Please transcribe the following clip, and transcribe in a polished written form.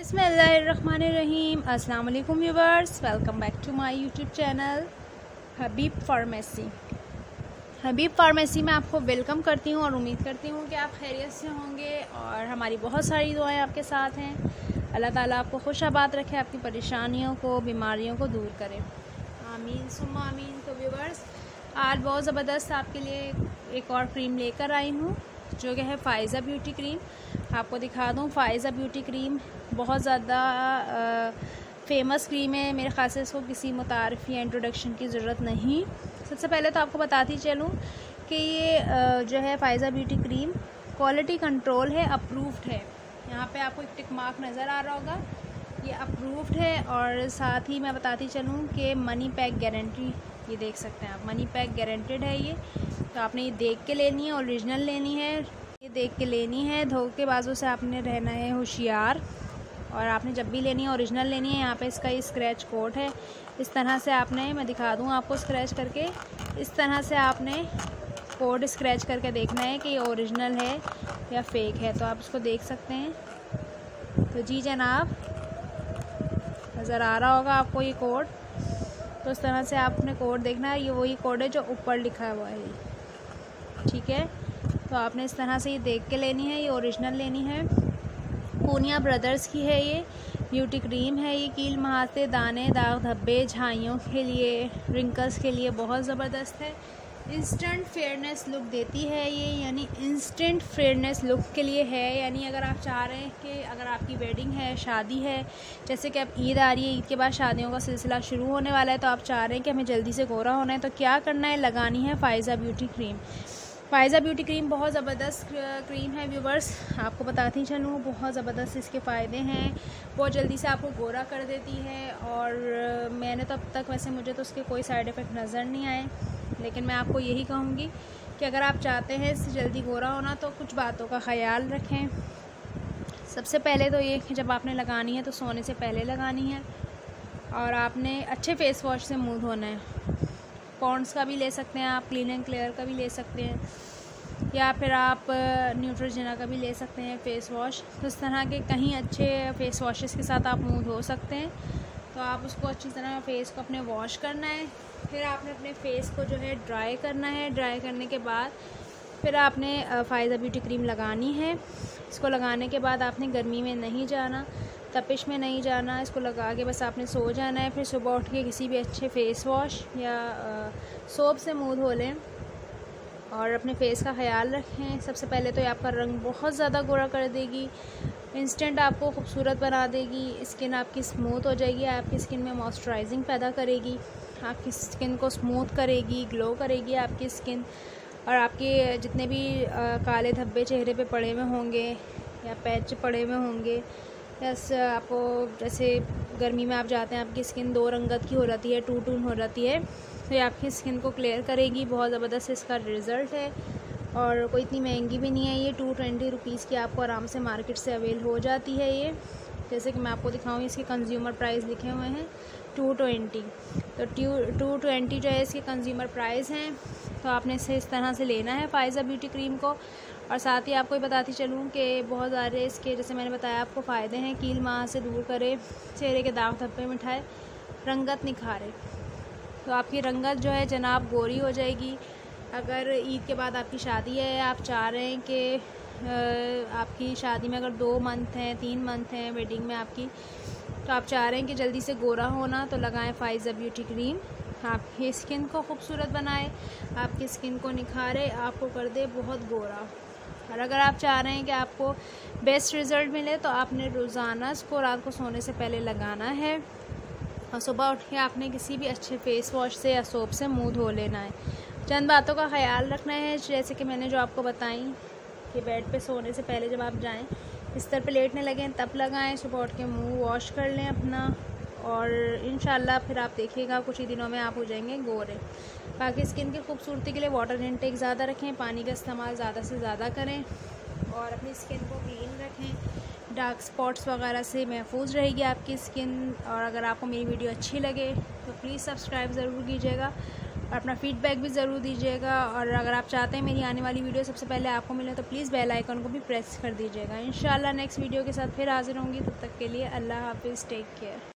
बिस्मिल्लाहिर्रहमानिर्रहीम। अस्सलाम वालेकुम viewers, welcome back to my YouTube channel Habib Pharmacy. Habib Pharmacy में आपको वेलकम करती हूँ और उम्मीद करती हूँ कि आप खैरियत से होंगे और हमारी बहुत सारी दुआएं आपके साथ हैं। अल्लाह ताला आपको खुशाबाद रखे, आपकी परेशानियों को, बीमारियों को दूर करे, आमीन सुम्मा आमीन। तो व्यूवर्स, आज बहुत ज़बरदस्त आपके लिए एक और क्रीम लेकर आई हूँ जो कि है फ़ाइज़ा ब्यूटी क्रीम। आपको दिखा दूँ, फ़ाइज़ा ब्यूटी क्रीम बहुत ज़्यादा फेमस क्रीम है। मेरे ख़्याल से इसको किसी मुतारिफ़ या इंट्रोडक्शन की ज़रूरत नहीं। सबसे पहले तो आपको बताती चलूँ कि ये जो है Faiza beauty cream quality control है, अप्रूव्ड है। यहाँ पे आपको एक टिक मार्क नज़र आ रहा होगा, ये अप्रूव्ड है। और साथ ही मैं बताती चलूँ कि मनी पैक गारंटी, ये देख सकते हैं आप, मनी पैक गारंटेड है ये। तो आपने ये देख के लेनी है, ओरिजिनल लेनी है, ये देख के लेनी है। धोखेबाजों से आपने रहना है होशियार। और आपने जब भी लेनी है ओरिजिनल लेनी है। यहाँ पे इसका ये स्क्रैच कोड है, इस तरह से आपने, मैं दिखा दूँ आपको स्क्रैच करके, इस तरह से आपने कोड स्क्रैच करके देखना है कि ये ओरिजिनल है या फेक है। तो आप इसको देख सकते हैं। तो जी जनाब, नज़र आ रहा होगा आपको ये कोड। तो इस तरह से आपने कोड देखना है, ये वही कोड है जो ऊपर लिखा हुआ है, ठीक है। तो आपने इस तरह से ये देख के लेनी है, ये ओरिजिनल लेनी है। पूनिया ब्रदर्स की है ये ब्यूटी क्रीम है। ये कील महासे, दाने, दाग धब्बे, झाइयों के लिए, रिंकल्स के लिए बहुत ज़बरदस्त है। इंस्टेंट फेयरनेस लुक देती है ये, यानी इंस्टेंट फेयरनेस लुक के लिए है। यानी अगर आप चाह रहे हैं कि अगर आपकी वेडिंग है, शादी है, जैसे कि अब ईद आ रही है, ईद के बाद शादियों का सिलसिला शुरू होने वाला है, तो आप चाह रहे हैं कि हमें जल्दी से गोरा होना है, तो क्या करना है, लगानी है Faiza beauty cream. Faiza beauty cream बहुत ज़बरदस्त क्रीम है व्यूवर्स, आपको बताती चलूँ, बहुत ज़बरदस्त इसके फ़ायदे हैं। बहुत जल्दी से आपको गोरा कर देती है। और मैंने तो अब तक, वैसे मुझे तो उसके कोई साइड इफ़ेक्ट नज़र नहीं आए, लेकिन मैं आपको यही कहूँगी कि अगर आप चाहते हैं इससे जल्दी गोरा होना तो कुछ बातों का ख्याल रखें। सबसे पहले तो ये कि जब आपने लगानी है तो सोने से पहले लगानी है। और आपने अच्छे फ़ेस वॉश से मुँह धोना है। पॉन्ड्स का भी ले सकते हैं आप, क्लीन एंड क्लियर का भी ले सकते हैं, या फिर आप न्यूट्रोजेना का भी ले सकते हैं फ़ेस वॉश। तो इस तरह के कहीं अच्छे फ़ेस वॉशेस के साथ आप मुंह धो सकते हैं। तो आप उसको अच्छी तरह फेस को अपने वॉश करना है। फिर आपने अपने फेस को जो है ड्राई करना है। ड्राई करने के बाद फिर आपने फ़ाइज़ा ब्यूटी क्रीम लगानी है। इसको लगाने के बाद आपने गर्मी में नहीं जाना, तपिश में नहीं जाना, इसको लगा के बस आपने सो जाना है। फिर सुबह उठ के किसी भी अच्छे फ़ेस वॉश या सोप से मुंह धो लें और अपने फेस का ख्याल रखें। सबसे पहले तो ये आपका रंग बहुत ज़्यादा गोरा कर देगी, इंस्टेंट आपको खूबसूरत बना देगी। स्किन आपकी स्मूथ हो जाएगी, आपकी स्किन में मॉइस्चराइजिंग पैदा करेगी, आपकी स्किन को स्मूथ करेगी, ग्लो करेगी आपकी स्किन। और आपके जितने भी काले धब्बे चेहरे पे पड़े हुए होंगे या पैच पड़े हुए होंगे, या आपको जैसे गर्मी में आप जाते हैं, आपकी स्किन दो रंगत की हो जाती है, टू टून हो जाती है, तो ये आपकी स्किन को क्लियर करेगी। बहुत ज़बरदस्त इसका रिज़ल्ट है और कोई इतनी महंगी भी नहीं है। ये 220 रुपीज़ की आपको आराम से मार्केट से अवेल हो जाती है ये। जैसे कि मैं आपको दिखाऊँ, इसके कंज्यूमर प्राइस लिखे हुए हैं 220। तो 220 जो है इसके कंज्यूमर प्राइस हैं। तो आपने इसे इस तरह से लेना है फ़ाइज़ा ब्यूटी क्रीम को। और साथ ही आपको बताती चलूँ कि बहुत सारे इसके, जैसे मैंने बताया आपको, फ़ायदे हैं। कील माह से दूर करे, चेहरे के दाग धब्बे मिटाए, रंगत निखारे। तो आपकी रंगत जो है जनाब गोरी हो जाएगी। अगर ईद के बाद आपकी शादी है, आप चाह रहे हैं कि आपकी शादी में अगर 2 मंथ हैं, 3 मंथ हैं वेडिंग में आपकी, तो आप चाह रहे हैं कि जल्दी से गोरा होना, तो लगाएं फ़ाइज़ा ब्यूटी क्रीम। आपकी स्किन को खूबसूरत बनाए, आपकी स्किन को निखारे, आपको कर दे बहुत गोरा। और अगर आप चाह रहे हैं कि आपको बेस्ट रिज़ल्ट मिले तो आपने रोज़ाना इसको रात को सोने से पहले लगाना है। और सुबह उठ के आपने किसी भी अच्छे फ़ेस वॉश से या सोप से मुंह धो लेना है। चंद बातों का ख्याल रखना है, जैसे कि मैंने जो आपको बताई कि बेड पे सोने से पहले जब आप जाएं, बिस्तर पे लेटने लगें तब लगाएं। सुबह उठ के मुंह वॉश कर लें अपना, और इंशाल्लाह फिर आप देखिएगा कुछ ही दिनों में आप हो जाएंगे गोरे। बाकी स्किन की खूबसूरती के लिए वाटर इंटेक ज़्यादा रखें, पानी का इस्तेमाल ज़्यादा से ज़्यादा करें और अपनी स्किन को क्लीन रखें। डार्क स्पॉट्स वगैरह से महफूज रहेगी आपकी स्किन। और अगर आपको मेरी वीडियो अच्छी लगे तो प्लीज़ सब्सक्राइब ज़रूर कीजिएगा और अपना फीडबैक भी ज़रूर दीजिएगा। और अगर आप चाहते हैं मेरी आने वाली वीडियो सबसे पहले आपको मिले तो प्लीज़ बेल आइकन को भी प्रेस कर दीजिएगा। इंशाल्लाह नेक्स्ट वीडियो के साथ फिर हाजिर होंगी। तब तक के लिए अल्लाह हाफिज़, टेक केयर।